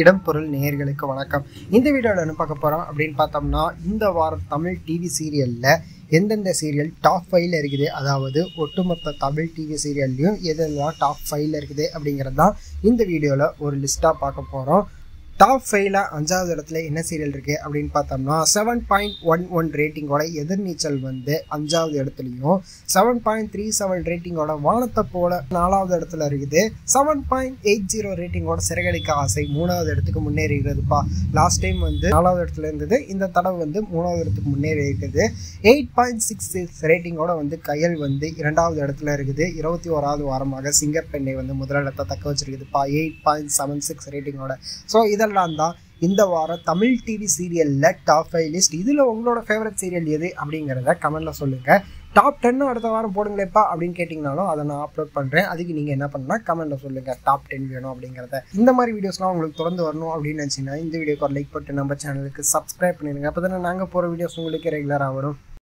இடம் பொருள் நேயர்களுக்கு வணக்கம். இந்த வீடியோவில் என்ன பார்க்க போகிறோம் அப்படின்னு பார்த்தோம்னா, இந்த வாரம் தமிழ் டிவி சீரியலில் எந்தெந்த சீரியல் டாப் 5ல் இருக்குது, அதாவது ஒட்டுமொத்த தமிழ் டிவி சீரியல்லையும் எதெல்லாம் டாப் 5ல் இருக்குது அப்படிங்கிறது தான் இந்த வீடியோவில் ஒரு லிஸ்ட்டாக பார்க்க போகிறோம். டாப் 5ல் 5வது இடத்துல என்ன சீரியல் இருக்குது அப்படின்னு பார்த்தோம்னா 7.11 ரேட்டிங்கோட எதிர்நீச்சல் வந்து 5வது இடத்துலையும், 7.37 ரேட்டிங்கோட வானத்தை போல 4வது இடத்துல இருக்குது, 7.80 ரேட்டிங்கோட சிறகடிக்க ஆசை 3வது இடத்துக்கு முன்னேறிகிறதுப்பா. லாஸ்ட் டைம் வந்து 4வது இடத்துல இருந்தது, இந்த தடவை வந்து 3வது இடத்துக்கு முன்னேறி இருக்குது. 8.66 ரேட்டிங்கோட வந்து கயல் வந்து 2வது இடத்துல இருக்குது. 21வது வாரமாக சிங்கப்பெண்ணை வந்து முதலிடத்தை தக்க வச்சிருக்குதுப்பா 8.76 ரேட்டிங்கோட. ஸோ இதெல்லாம் தான் இந்த வாரம் தமிழ் டிவி சீரியலில் டாப் 5 லிஸ்ட். இதில் உங்களோட ஃபேவரட் சீரியல் எது அப்படிங்கிறத கமெண்ட்டில் சொல்லுங்கள். டாப் 10 அடுத்த வாரம் போடுங்களேப்பா அப்படின்னு கேட்டிங்கனாலும் அதை நான் அப்லோட் பண்ணுறேன். அதுக்கு நீங்கள் என்ன பண்ணால் கமெண்ட்டில் சொல்லுங்கள் டாப் 10 வேணும் அப்படிங்கிறத. இந்த மாதிரி வீடியோஸ்லாம் உங்களுக்கு தொடர்ந்து வரணும் அப்படின்னு நினச்சிங்கன்னா இந்த வீடியோக்கு ஒரு லைக் போட்டு நம்ம சேனலுக்கு சப்ஸ்கிரைப் பண்ணிடுங்க. அப்போ தானே நாங்கள் போகிற வீடியோஸ் உங்களுக்கு ரெகுலராக வரும்.